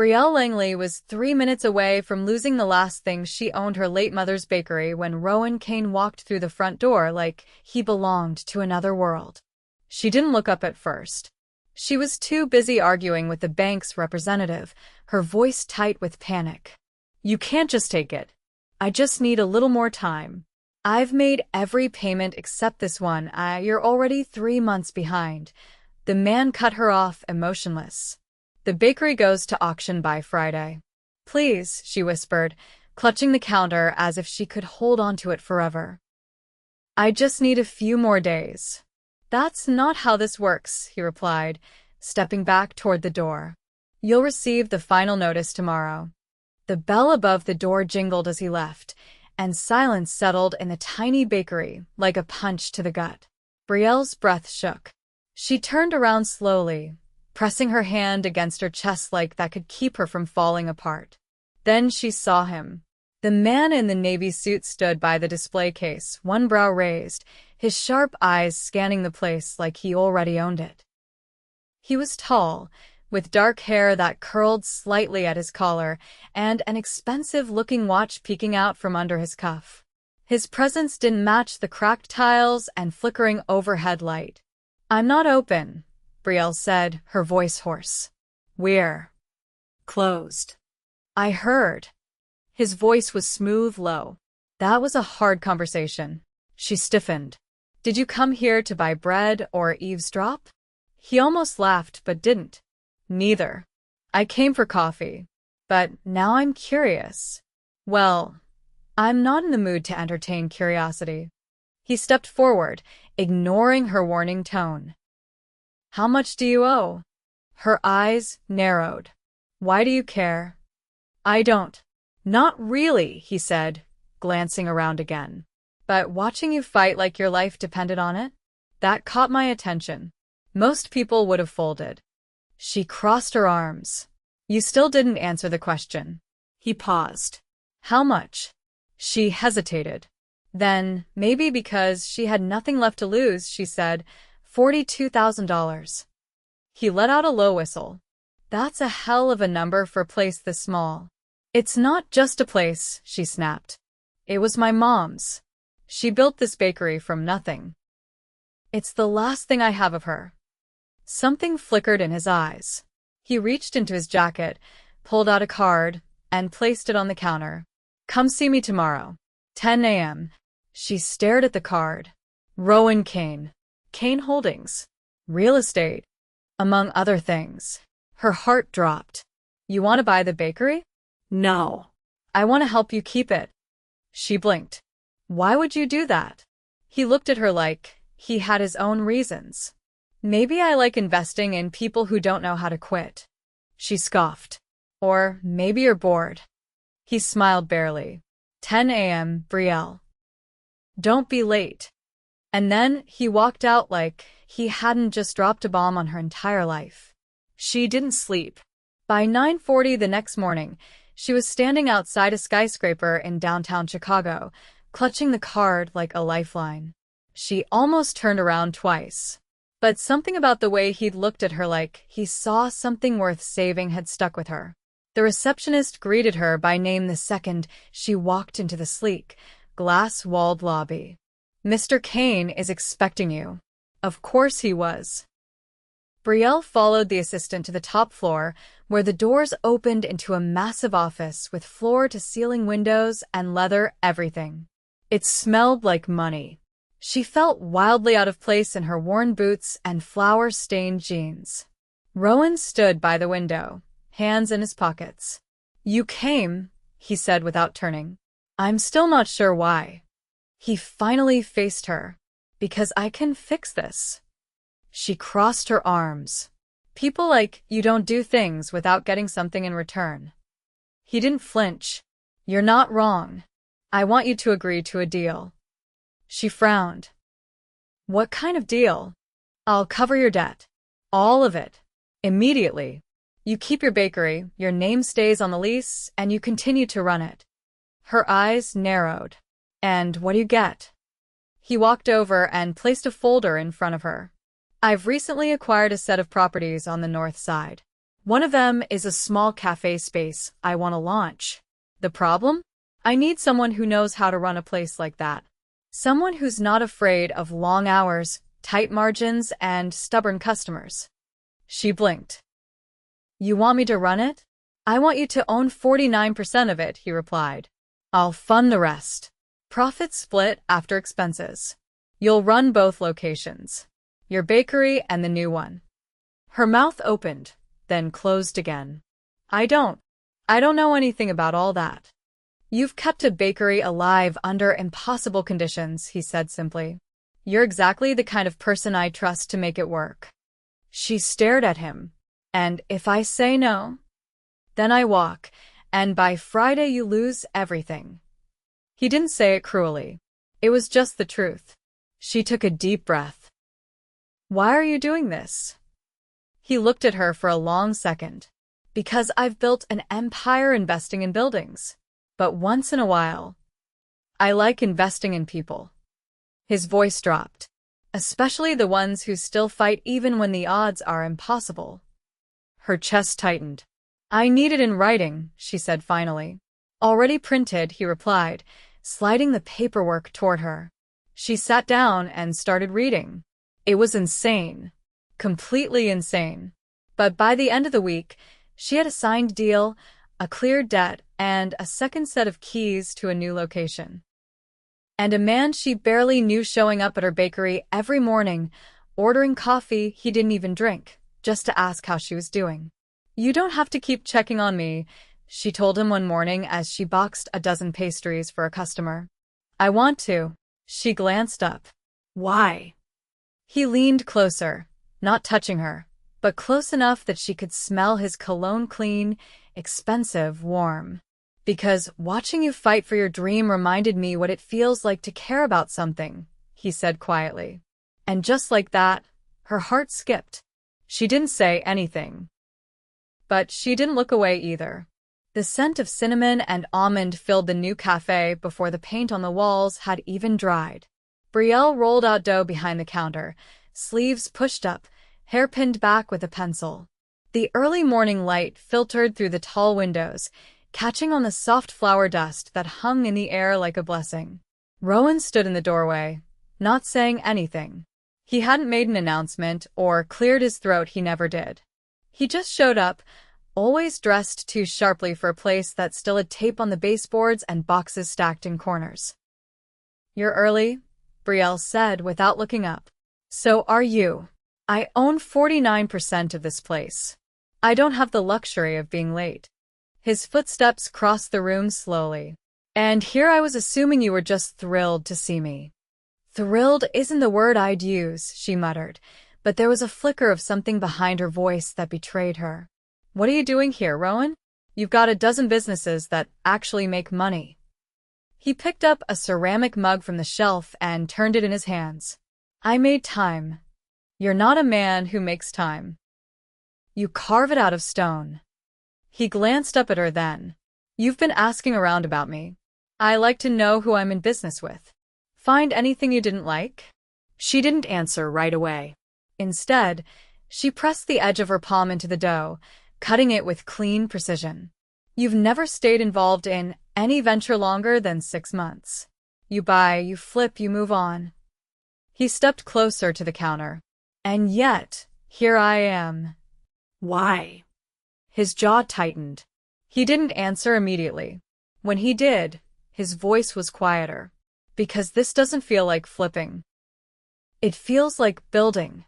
Brielle Langley was 3 minutes away from losing the last thing she owned, her late mother's bakery, when Rowan Kane walked through the front door like he belonged to another world. She didn't look up at first. She was too busy arguing with the bank's representative, her voice tight with panic. "You can't just take it. I just need a little more time. I've made every payment except this one. You're already 3 months behind." The man cut her off, emotionless. "The bakery goes to auction by Friday. Please," she whispered, clutching the counter as if she could hold on to it forever. "I just need a few more days." "That's not how this works," he replied, stepping back toward the door. "You'll receive the final notice tomorrow." The bell above the door jingled as he left, and silence settled in the tiny bakery like a punch to the gut. Brielle's breath shook. She turned around slowly, pressing her hand against her chest like that could keep her from falling apart. Then she saw him. The man in the navy suit stood by the display case, one brow raised, his sharp eyes scanning the place like he already owned it. He was tall, with dark hair that curled slightly at his collar, and an expensive-looking watch peeking out from under his cuff. His presence didn't match the cracked tiles and flickering overhead light. "I'm not open," Brielle said, her voice hoarse. "We're closed." "I heard." His voice was smooth, low. That was a hard conversation. She stiffened. "Did you come here to buy bread or eavesdrop?" He almost laughed but didn't. "Neither. I came for coffee. But now I'm curious." "Well, I'm not in the mood to entertain curiosity." He stepped forward, ignoring her warning tone. "How much do you owe?" Her eyes narrowed. "Why do you care?" "I don't." "Not really," he said, glancing around again. "But watching you fight like your life depended on it? That caught my attention. Most people would have folded." She crossed her arms. "You still didn't answer the question." He paused. "How much?" She hesitated. Then, maybe because she had nothing left to lose, she said, $42,000. He let out a low whistle. "That's a hell of a number for a place this small." "It's not just a place," she snapped. "It was my mom's. She built this bakery from nothing. It's the last thing I have of her." Something flickered in his eyes. He reached into his jacket, pulled out a card, and placed it on the counter. "Come see me tomorrow. 10 a.m. She stared at the card. Rowan Kane. Kane Holdings. Real estate. Among other things. Her heart dropped. "You want to buy the bakery?" "No. I want to help you keep it." She blinked. "Why would you do that?" He looked at her like he had his own reasons. "Maybe I like investing in people who don't know how to quit." She scoffed. "Or maybe you're bored." He smiled barely. 10 a.m., Brielle. "Don't be late." And then he walked out like he hadn't just dropped a bomb on her entire life. She didn't sleep. By 9:40 the next morning, she was standing outside a skyscraper in downtown Chicago, clutching the card like a lifeline. She almost turned around twice. But something about the way he'd looked at her like he saw something worth saving had stuck with her. The receptionist greeted her by name the second she walked into the sleek, glass-walled lobby. "Mr. Kane is expecting you." Of course he was. Brielle followed the assistant to the top floor, where the doors opened into a massive office with floor-to-ceiling windows and leather everything. It smelled like money. She felt wildly out of place in her worn boots and flour-stained jeans. Rowan stood by the window, hands in his pockets. "You came," he said without turning. "I'm still not sure why." He finally faced her. "Because I can fix this." She crossed her arms. "People like you don't do things without getting something in return." He didn't flinch. "You're not wrong. I want you to agree to a deal." She frowned. "What kind of deal?" "I'll cover your debt. All of it. Immediately. You keep your bakery, your name stays on the lease, and you continue to run it." Her eyes narrowed. "And what do you get?" He walked over and placed a folder in front of her. "I've recently acquired a set of properties on the north side. One of them is a small cafe space I want to launch. The problem? I need someone who knows how to run a place like that. Someone who's not afraid of long hours, tight margins, and stubborn customers. She blinked. You want me to run it? I want you to own 49% of it, he replied. I'll fund the rest. Profits split after expenses. You'll run both locations. Your bakery and the new one. Her mouth opened, then closed again. I don't know anything about all that. You've kept a bakery alive under impossible conditions, he said simply. You're exactly the kind of person I trust to make it work. She stared at him. And if I say no, then I walk, and by Friday you lose everything. He didn't say it cruelly. It was just the truth. She took a deep breath. Why are you doing this? He looked at her for a long second. Because I've built an empire investing in buildings. But once in a while, I like investing in people. His voice dropped. Especially the ones who still fight even when the odds are impossible. Her chest tightened. I need it in writing, she said finally. Already printed, he replied, sliding the paperwork toward her. She sat down and started reading. It was insane. Completely insane. But by the end of the week, she had a signed deal, a cleared debt, and a second set of keys to a new location. And a man she barely knew showing up at her bakery every morning, ordering coffee he didn't even drink, just to ask how she was doing. You don't have to keep checking on me, she told him one morning as she boxed a dozen pastries for a customer. I want to. She glanced up. Why? He leaned closer, not touching her, but close enough that she could smell his cologne clean, expensive, warm. Because watching you fight for your dream reminded me what it feels like to care about something, he said quietly. And just like that, her heart skipped. She didn't say anything. But she didn't look away either. The scent of cinnamon and almond filled the new cafe before the paint on the walls had even dried. Brielle rolled out dough behind the counter, sleeves pushed up, hair pinned back with a pencil. The early morning light filtered through the tall windows, catching on the soft flour dust that hung in the air like a blessing. Rowan stood in the doorway, not saying anything. He hadn't made an announcement or cleared his throat, he never did. He just showed up, always dressed too sharply for a place that still had tape on the baseboards and boxes stacked in corners. You're early, Brielle said without looking up. So are you. I own 49% of this place. I don't have the luxury of being late. His footsteps crossed the room slowly. And here I was assuming you were just thrilled to see me. Thrilled isn't the word I'd use, she muttered, but there was a flicker of something behind her voice that betrayed her. What are you doing here, Rowan? You've got a dozen businesses that actually make money. He picked up a ceramic mug from the shelf and turned it in his hands. I made time. You're not a man who makes time. You carve it out of stone. He glanced up at her then. You've been asking around about me. I like to know who I'm in business with. Find anything you didn't like? She didn't answer right away. Instead, she pressed the edge of her palm into the dough, cutting it with clean precision. You've never stayed involved in any venture longer than 6 months. You buy, you flip, you move on. He stepped closer to the counter. And yet, here I am. Why? His jaw tightened. He didn't answer immediately. When he did, his voice was quieter. Because this doesn't feel like flipping. It feels like building.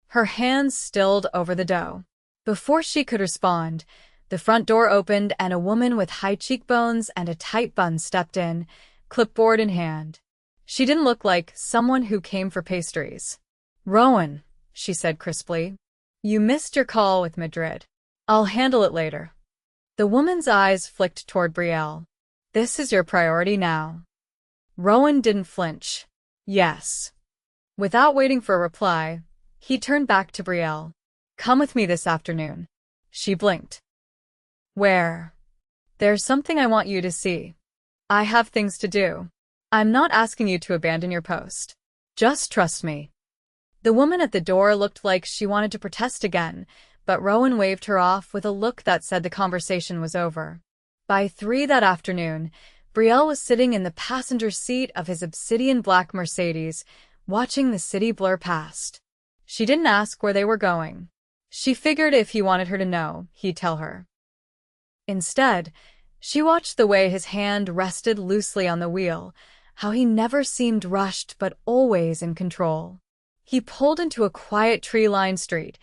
Her hands stilled over the dough. Before she could respond, the front door opened and a woman with high cheekbones and a tight bun stepped in, clipboard in hand. She didn't look like someone who came for pastries. Rowan, she said crisply, you missed your call with Madrid. I'll handle it later. The woman's eyes flicked toward Brielle. This is your priority now. Rowan didn't flinch. Yes. Without waiting for a reply, he turned back to Brielle. Come with me this afternoon. She blinked. Where? There's something I want you to see. I have things to do. I'm not asking you to abandon your post. Just trust me. The woman at the door looked like she wanted to protest again, but Rowan waved her off with a look that said the conversation was over. By 3 that afternoon, Brielle was sitting in the passenger seat of his obsidian black Mercedes, watching the city blur past. She didn't ask where they were going. She figured if he wanted her to know, he'd tell her. Instead, she watched the way his hand rested loosely on the wheel, how he never seemed rushed but always in control. He pulled into a quiet tree-lined street,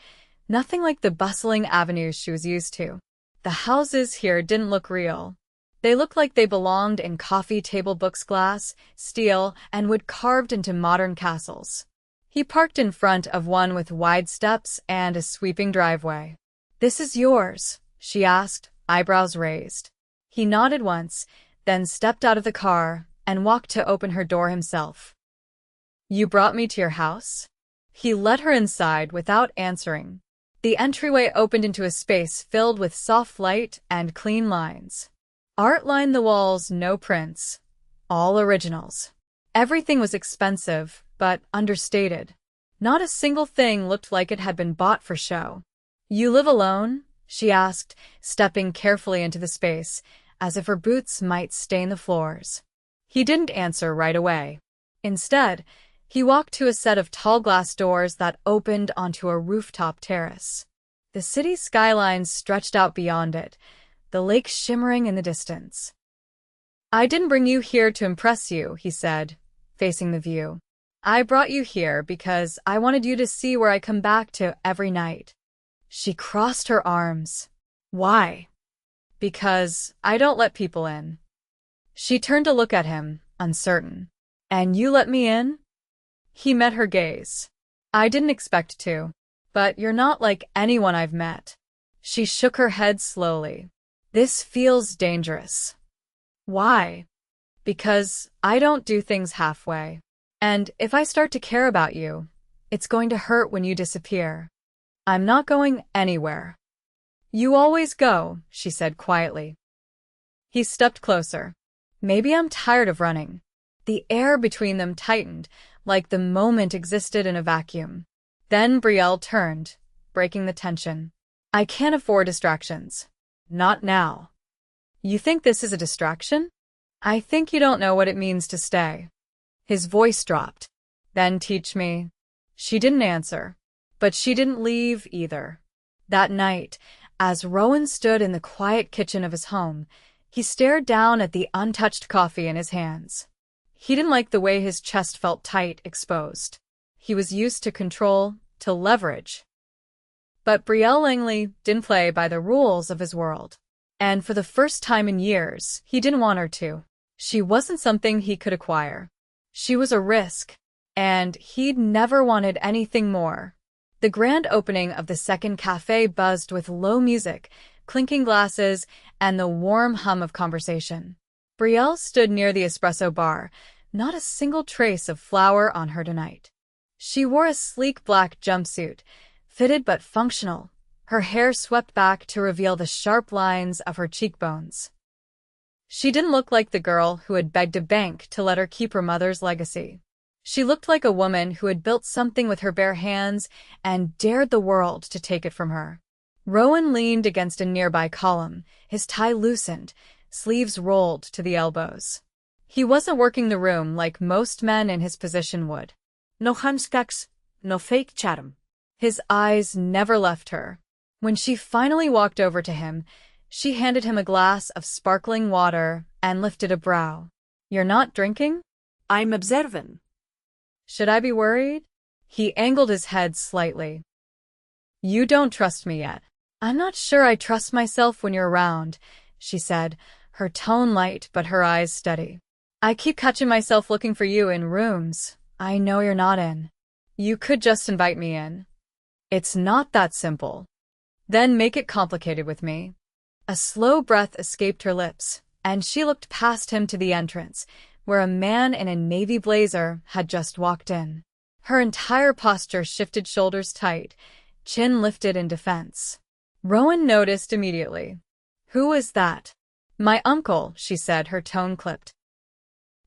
nothing like the bustling avenues she was used to. The houses here didn't look real. They looked like they belonged in coffee table books, glass, steel, and wood carved into modern castles. He parked in front of one with wide steps and a sweeping driveway. "This is yours?" she asked, eyebrows raised. He nodded once, then stepped out of the car and walked to open her door himself. "You brought me to your house?" He led her inside without answering. The entryway opened into a space filled with soft light and clean lines. Art lined the walls, no prints. All originals. Everything was expensive, but understated. Not a single thing looked like it had been bought for show. "You live alone?" she asked, stepping carefully into the space, as if her boots might stain the floors. He didn't answer right away. Instead, he walked to a set of tall glass doors that opened onto a rooftop terrace. The city skyline stretched out beyond it, the lake shimmering in the distance. "I didn't bring you here to impress you," he said, facing the view. "I brought you here because I wanted you to see where I come back to every night." She crossed her arms. "Why?" "Because I don't let people in." She turned to look at him, uncertain. "And you let me in?" He met her gaze. "I didn't expect to. But you're not like anyone I've met." She shook her head slowly. "This feels dangerous." "Why?" "Because I don't do things halfway. And if I start to care about you, it's going to hurt when you disappear." "I'm not going anywhere." "You always go," she said quietly. He stepped closer. "Maybe I'm tired of running." The air between them tightened, like the moment existed in a vacuum. Then Brielle turned, breaking the tension. "I can't afford distractions. Not now." "You think this is a distraction?" "I think you don't know what it means to stay." His voice dropped. "Then teach me." She didn't answer, but she didn't leave either. That night, as Rowan stood in the quiet kitchen of his home, he stared down at the untouched coffee in his hands. He didn't like the way his chest felt tight, exposed. He was used to control, to leverage. But Brielle Langley didn't play by the rules of his world. And for the first time in years, he didn't want her to. She wasn't something he could acquire. She was a risk, and he'd never wanted anything more. The grand opening of the second café buzzed with low music, clinking glasses, and the warm hum of conversation. Brielle stood near the espresso bar, not a single trace of flour on her tonight. She wore a sleek black jumpsuit, fitted but functional, her hair swept back to reveal the sharp lines of her cheekbones. She didn't look like the girl who had begged a bank to let her keep her mother's legacy. She looked like a woman who had built something with her bare hands and dared the world to take it from her. Rowan leaned against a nearby column, his tie loosened, sleeves rolled to the elbows. He wasn't working the room like most men in his position would. "No humskaks, no fake chatham." His eyes never left her. When she finally walked over to him, she handed him a glass of sparkling water and lifted a brow. "You're not drinking?" "I'm observing." "Should I be worried?" He angled his head slightly. "You don't trust me yet." "I'm not sure I trust myself when you're around," she said, her tone light but her eyes steady. "I keep catching myself looking for you in rooms I know you're not in. You could just invite me in." "It's not that simple." "Then make it complicated with me." A slow breath escaped her lips, and she looked past him to the entrance, where a man in a navy blazer had just walked in. Her entire posture shifted, shoulders tight, chin lifted in defense. Rowan noticed immediately. "Who is that?" "My uncle," she said, her tone clipped.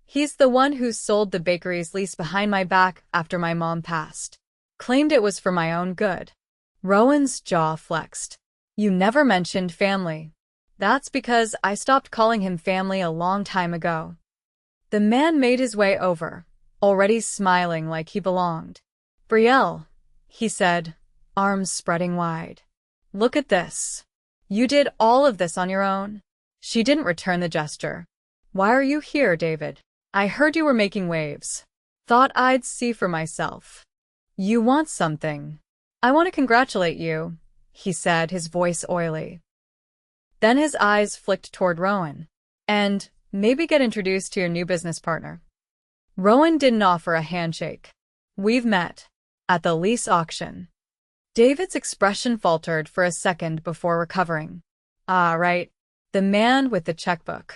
"He's the one who sold the bakery's lease behind my back after my mom passed. Claimed it was for my own good." Rowan's jaw flexed. You never mentioned family. That's because I stopped calling him family a long time ago. The man made his way over, already smiling like he belonged. Brielle, he said, arms spreading wide. Look at this. You did all of this on your own? She didn't return the gesture. Why are you here, David? I heard you were making waves. Thought I'd see for myself. You want something. I want to congratulate you, he said, his voice oily. Then his eyes flicked toward Rowan. And maybe get introduced to your new business partner. Rowan didn't offer a handshake. We've met. At the lease auction. David's expression faltered for a second before recovering. Ah, right. The man with the checkbook.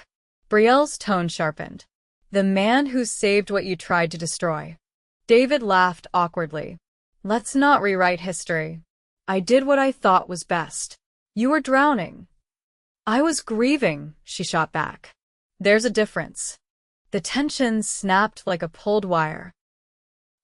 Brielle's tone sharpened. The man who saved what you tried to destroy. David laughed awkwardly. Let's not rewrite history. I did what I thought was best. You were drowning. I was grieving, she shot back. There's a difference. The tension snapped like a pulled wire.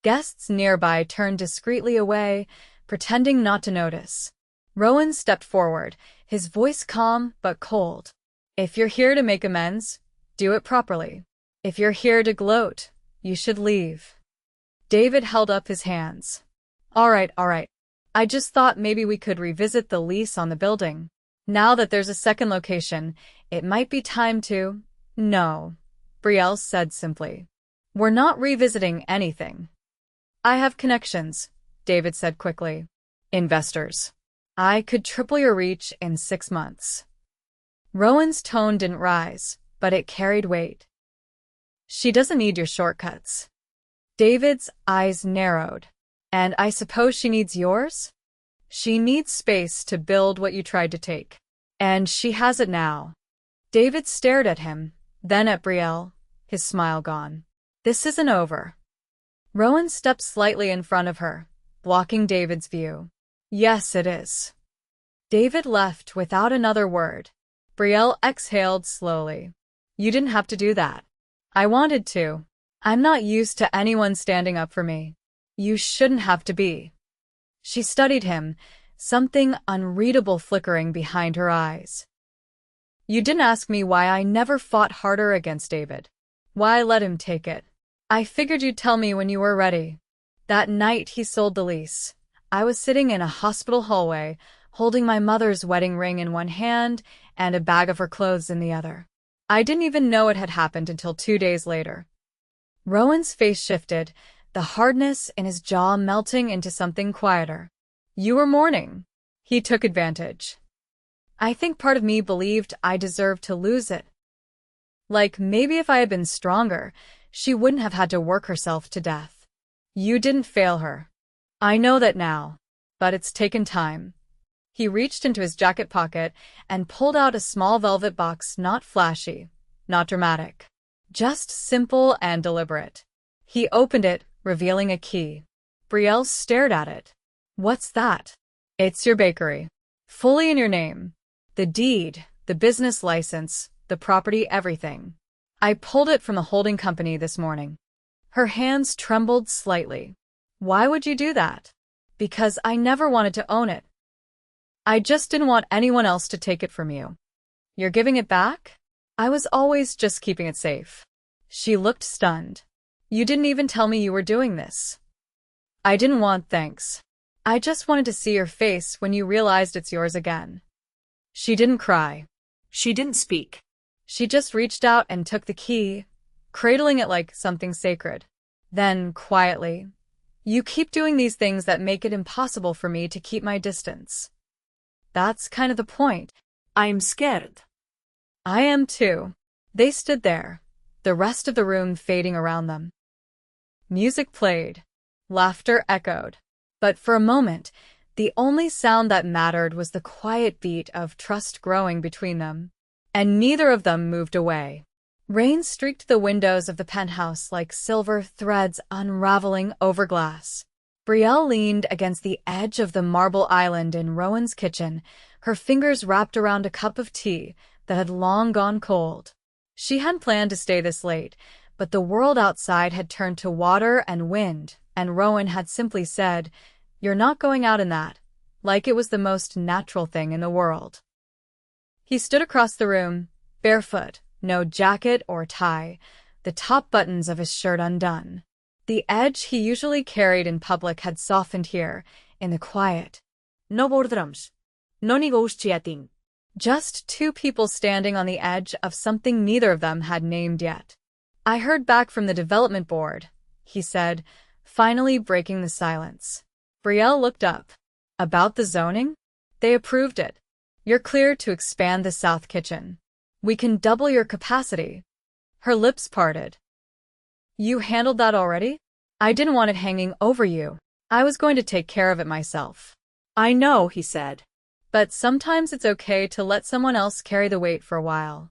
Guests nearby turned discreetly away, pretending not to notice. Rowan stepped forward, his voice calm but cold. If you're here to make amends, do it properly. If you're here to gloat, you should leave. David held up his hands. All right. I just thought maybe we could revisit the lease on the building. Now that there's a second location, it might be time to… No, Brielle said simply. We're not revisiting anything. I have connections, David said quickly. Investors. I could triple your reach in 6 months. Rowan's tone didn't rise, but it carried weight. She doesn't need your shortcuts. David's eyes narrowed. And I suppose she needs yours? She needs space to build what you tried to take. And she has it now. David stared at him, then at Brielle, his smile gone. This isn't over. Rowan stepped slightly in front of her, blocking David's view. Yes, it is. David left without another word. Brielle exhaled slowly. You didn't have to do that. I wanted to. I'm not used to anyone standing up for me. You shouldn't have to be. She studied him, something unreadable flickering behind her eyes. You didn't ask me why I never fought harder against David. Why I let him take it. I figured you'd tell me when you were ready. That night he sold the lease. I was sitting in a hospital hallway, holding my mother's wedding ring in one hand and a bag of her clothes in the other. I didn't even know it had happened until 2 days later. Rowan's face shifted, the hardness in his jaw melting into something quieter. You were mourning. He took advantage. I think part of me believed I deserved to lose it. Like maybe if I had been stronger, she wouldn't have had to work herself to death. You didn't fail her. I know that now, but it's taken time. He reached into his jacket pocket and pulled out a small velvet box, not flashy, not dramatic, just simple and deliberate. He opened it, revealing a key. Brielle stared at it. What's that? It's your bakery. Fully in your name. The deed, the business license, the property, everything. I pulled it from the holding company this morning. Her hands trembled slightly. Why would you do that? Because I never wanted to own it. I just didn't want anyone else to take it from you. You're giving it back? I was always just keeping it safe. She looked stunned. You didn't even tell me you were doing this. I didn't want thanks. I just wanted to see your face when you realized it's yours again. She didn't cry. She didn't speak. She just reached out and took the key, cradling it like something sacred. Then, quietly, you keep doing these things that make it impossible for me to keep my distance. That's kind of the point. I'm scared. I am too. They stood there, the rest of the room fading around them. Music played. Laughter echoed. But for a moment, the only sound that mattered was the quiet beat of trust growing between them. And neither of them moved away. Rain streaked the windows of the penthouse like silver threads unraveling over glass. Brielle leaned against the edge of the marble island in Rowan's kitchen, her fingers wrapped around a cup of tea that had long gone cold. She hadn't planned to stay this late, but the world outside had turned to water and wind, and Rowan had simply said, "You're not going out in that. like it was the most natural thing in the world. He stood across the room, barefoot, no jacket or tie, the top buttons of his shirt undone. The edge he usually carried in public had softened here, in the quiet. No boardrooms. No negotiating. Just two people standing on the edge of something neither of them had named yet. I heard back from the development board, he said, finally breaking the silence. Brielle looked up. About the zoning? They approved it. You're clear to expand the south kitchen. We can double your capacity. Her lips parted. You handled that already? I didn't want it hanging over you. I was going to take care of it myself. I know, he said. But sometimes it's okay to let someone else carry the weight for a while.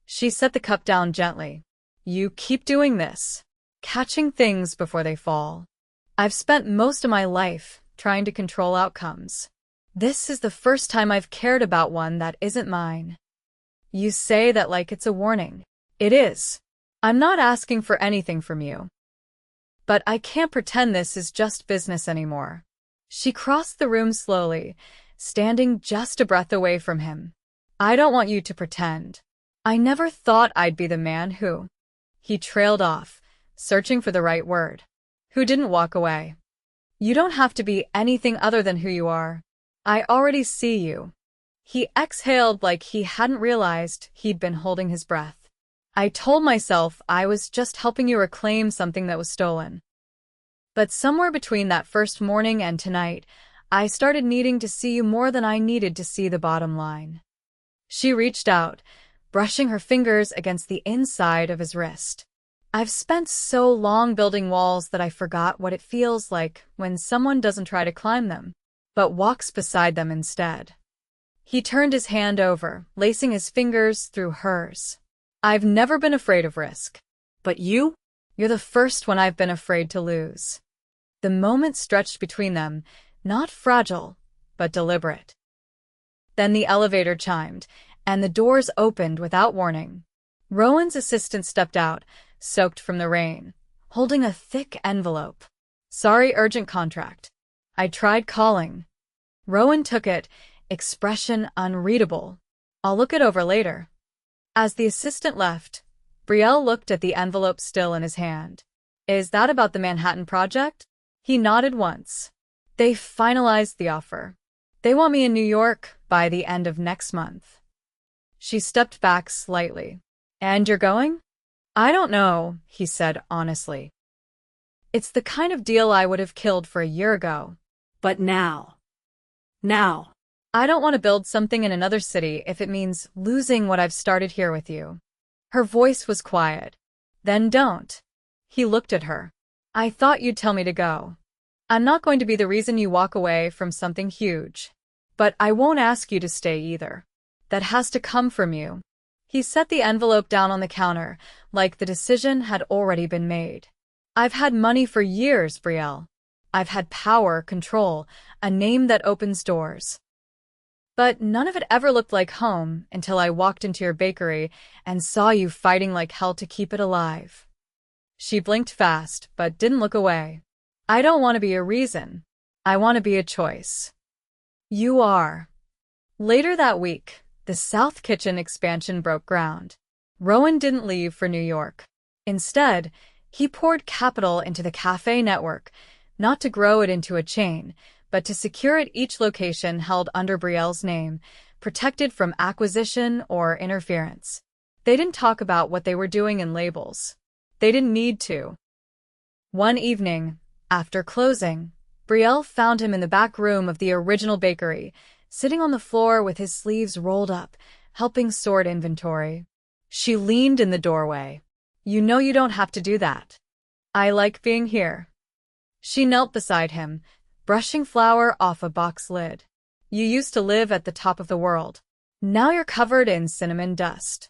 She set the cup down gently. You keep doing this, catching things before they fall. I've spent most of my life trying to control outcomes. This is the first time I've cared about one that isn't mine. You say that like it's a warning. It is. I'm not asking for anything from you. But I can't pretend this is just business anymore. She crossed the room slowly, standing just a breath away from him. I don't want you to pretend. I never thought I'd be the man who... He trailed off, searching for the right word. Who didn't walk away. You don't have to be anything other than who you are. I already see you. He exhaled like he hadn't realized he'd been holding his breath. I told myself I was just helping you reclaim something that was stolen. But somewhere between that first morning and tonight, I started needing to see you more than I needed to see the bottom line. She reached out, brushing her fingers against the inside of his wrist. I've spent so long building walls that I forgot what it feels like when someone doesn't try to climb them, but walks beside them instead. He turned his hand over, lacing his fingers through hers. I've never been afraid of risk. But you? You're the first one I've been afraid to lose. The moment stretched between them, not fragile, but deliberate. Then the elevator chimed, and the doors opened without warning. Rowan's assistant stepped out, soaked from the rain, holding a thick envelope. Sorry, urgent contract. I tried calling. Rowan took it, expression unreadable. I'll look it over later. As the assistant left, Brielle looked at the envelope still in his hand. Is that about the Manhattan Project? He nodded once. They finalized the offer. They want me in New York by the end of next month. She stepped back slightly. And you're going? I don't know, he said honestly. It's the kind of deal I would have killed for a year ago. But now. I don't want to build something in another city if it means losing what I've started here with you. Her voice was quiet. Then don't. He looked at her. I thought you'd tell me to go. I'm not going to be the reason you walk away from something huge. But I won't ask you to stay either. That has to come from you. He set the envelope down on the counter, like the decision had already been made. I've had money for years, Brielle. I've had power, control, a name that opens doors. But none of it ever looked like home until I walked into your bakery and saw you fighting like hell to keep it alive. She blinked fast, but didn't look away. I don't want to be a reason. I want to be a choice. You are. Later that week, the South Kitchen expansion broke ground. Rowan didn't leave for New York. Instead, he poured capital into the café network, not to grow it into a chain, but to secure it each location held under Brielle's name, protected from acquisition or interference. They didn't talk about what they were doing in labels. They didn't need to. One evening, after closing, Brielle found him in the back room of the original bakery, sitting on the floor with his sleeves rolled up, helping sort inventory. She leaned in the doorway. You know you don't have to do that. I like being here. She knelt beside him, brushing flour off a box lid. You used to live at the top of the world. Now you're covered in cinnamon dust.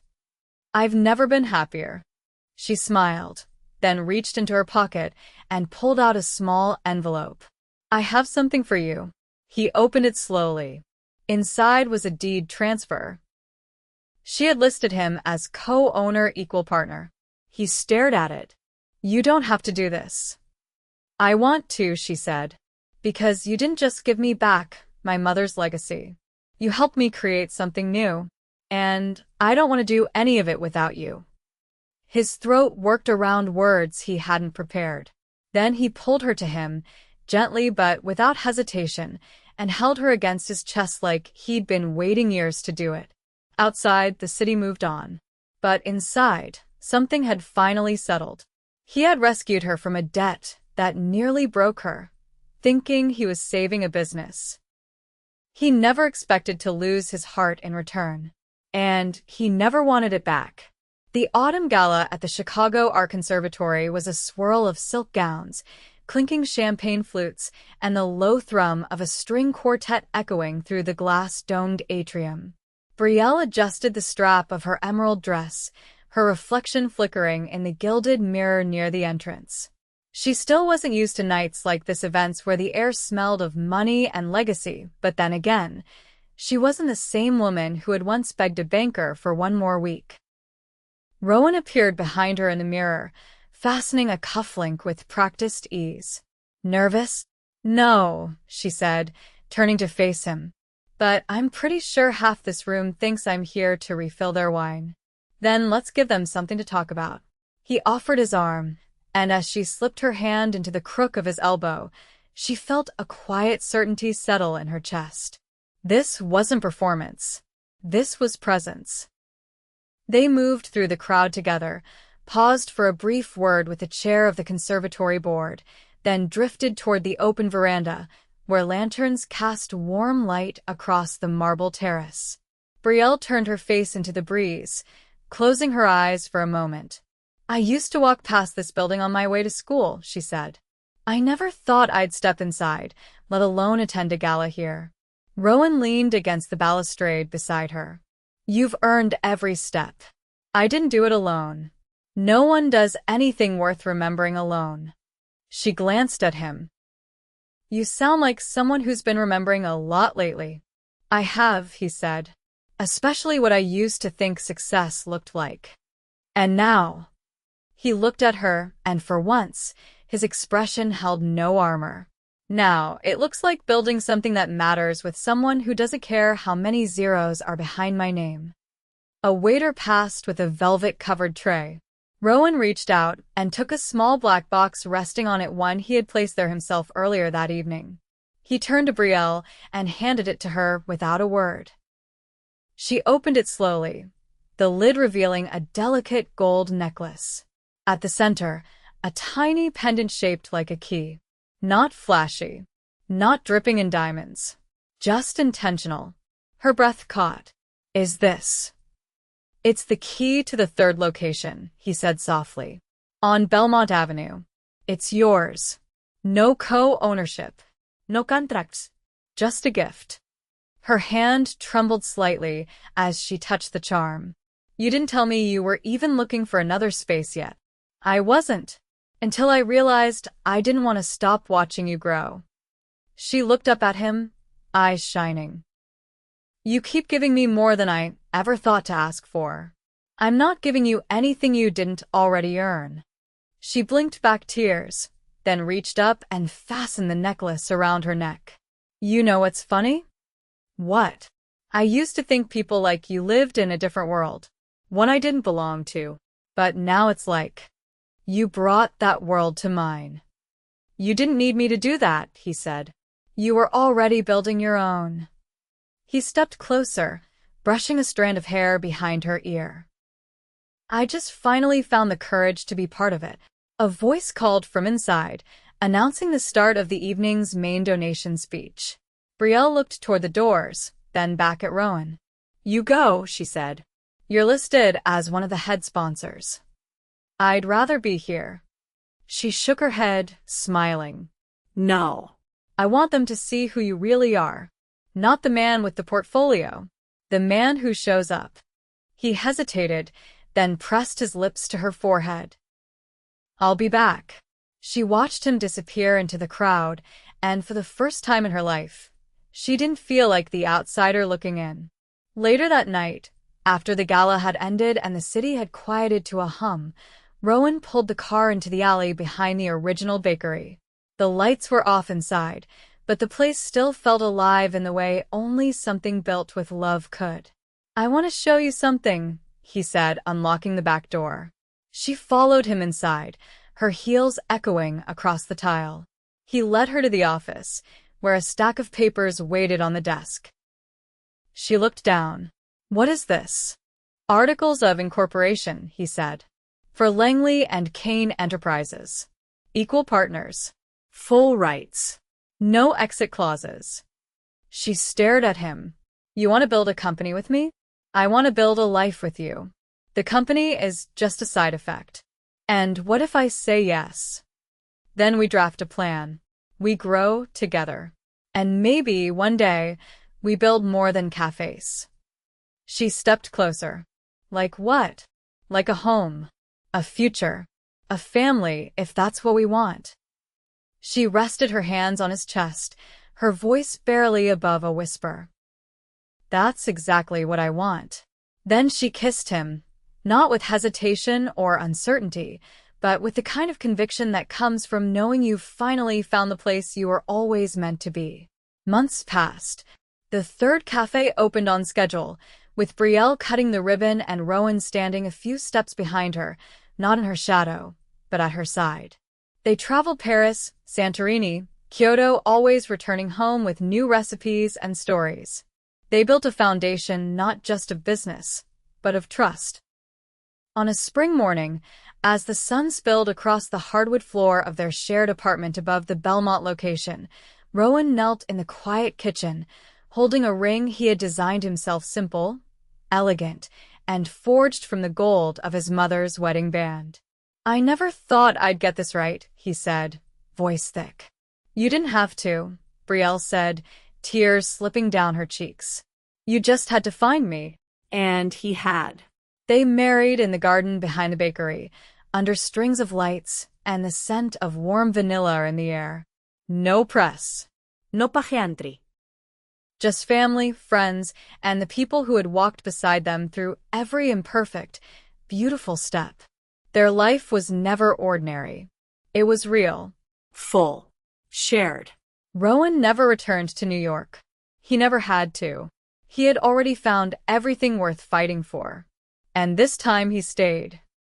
I've never been happier. She smiled, then reached into her pocket and pulled out a small envelope. I have something for you. He opened it slowly. Inside was a deed transfer. She had listed him as co-owner equal partner. He stared at it. You don't have to do this. I want to, she said. Because you didn't just give me back my mother's legacy. You helped me create something new, and I don't want to do any of it without you." His throat worked around words he hadn't prepared. Then he pulled her to him, gently but without hesitation, and held her against his chest like he'd been waiting years to do it. Outside, the city moved on. But inside, something had finally settled. He had rescued her from a debt that nearly broke her, thinking he was saving a business. He never expected to lose his heart in return, and he never wanted it back. The autumn gala at the Chicago Art Conservatory was a swirl of silk gowns, clinking champagne flutes, and the low thrum of a string quartet echoing through the glass-domed atrium. Brielle adjusted the strap of her emerald dress, her reflection flickering in the gilded mirror near the entrance. She still wasn't used to nights like this, events where the air smelled of money and legacy, but then again, she wasn't the same woman who had once begged a banker for one more week. Rowan appeared behind her in the mirror, fastening a cufflink with practiced ease. "Nervous?" "No," she said, turning to face him. "But I'm pretty sure half this room thinks I'm here to refill their wine." "Then let's give them something to talk about." He offered his arm, and as she slipped her hand into the crook of his elbow, she felt a quiet certainty settle in her chest. This wasn't performance. This was presence. They moved through the crowd together, paused for a brief word with the chair of the conservatory board, then drifted toward the open veranda, where lanterns cast warm light across the marble terrace. Brielle turned her face into the breeze, closing her eyes for a moment. "I used to walk past this building on my way to school," she said. "I never thought I'd step inside, let alone attend a gala here." Rowan leaned against the balustrade beside her. "You've earned every step. I didn't do it alone. No one does anything worth remembering alone." She glanced at him. "You sound like someone who's been remembering a lot lately." "I have," he said. "Especially what I used to think success looked like." And now, he looked at her, and for once, his expression held no armor. "Now, it looks like building something that matters with someone who doesn't care how many zeros are behind my name." A waiter passed with a velvet-covered tray. Rowan reached out and took a small black box resting on it, one he had placed there himself earlier that evening. He turned to Brielle and handed it to her without a word. She opened it slowly, the lid revealing a delicate gold necklace. At the center, a tiny pendant shaped like a key. Not flashy, not dripping in diamonds, just intentional. Her breath caught. "Is this?" "It's the key to the third location," he said softly. "On Belmont Avenue. It's yours. No co-ownership. No contracts. Just a gift." Her hand trembled slightly as she touched the charm. "You didn't tell me you were even looking for another space yet." "I wasn't. Until I realized I didn't want to stop watching you grow." She looked up at him, eyes shining. "You keep giving me more than I ever thought to ask for. I'm not giving you anything you didn't already earn." She blinked back tears, then reached up and fastened the necklace around her neck. "You know what's funny?" "What?" "I used to think people like you lived in a different world, one I didn't belong to. But now it's like you brought that world to mine." "You didn't need me to do that," he said. "You were already building your own." He stepped closer, brushing a strand of hair behind her ear. "I just finally found the courage to be part of it." A voice called from inside, announcing the start of the evening's main donation speech. Brielle looked toward the doors, then back at Rowan. "You go," she said. "You're listed as one of the head sponsors." "I'd rather be here." She shook her head, smiling. "No." "I want them to see who you really are. Not the man with the portfolio. The man who shows up." He hesitated, then pressed his lips to her forehead. "I'll be back." She watched him disappear into the crowd, and for the first time in her life, she didn't feel like the outsider looking in. Later that night, after the gala had ended and the city had quieted to a hum, Rowan pulled the car into the alley behind the original bakery. The lights were off inside, but the place still felt alive in the way only something built with love could. "I want to show you something," he said, unlocking the back door. She followed him inside, her heels echoing across the tile. He led her to the office, where a stack of papers waited on the desk. She looked down. "What is this?" "Articles of incorporation," he said. "For Langley and Kane Enterprises. Equal partners. Full rights. No exit clauses." She stared at him. "You want to build a company with me? I want to build a life with you. The company is just a side effect. And what if I say yes? Then we draft a plan. We grow together. And maybe one day we build more than cafes." She stepped closer. "Like what?" "Like a home. A future. A family, if that's what we want." She rested her hands on his chest, her voice barely above a whisper. "That's exactly what I want." Then she kissed him, not with hesitation or uncertainty, but with the kind of conviction that comes from knowing you've finally found the place you were always meant to be. Months passed. The third cafe opened on schedule, with Brielle cutting the ribbon and Rowan standing a few steps behind her, not in her shadow, but at her side. They traveled Paris, Santorini, Kyoto, always returning home with new recipes and stories. They built a foundation not just of business, but of trust. On a spring morning, as the sun spilled across the hardwood floor of their shared apartment above the Belmont location, Rowan knelt in the quiet kitchen, holding a ring he had designed himself, simple, elegant, and forged from the gold of his mother's wedding band. "I never thought I'd get this right," he said, voice thick. "You didn't have to," Brielle said, tears slipping down her cheeks. "You just had to find me." And he had. They married in the garden behind the bakery, under strings of lights and the scent of warm vanilla in the air. No press. No pageantry. Just family, friends, and the people who had walked beside them through every imperfect, beautiful step. Their life was never ordinary. It was real. Full. Shared. Rowan never returned to New York. He never had to. He had already found everything worth fighting for. And this time he stayed.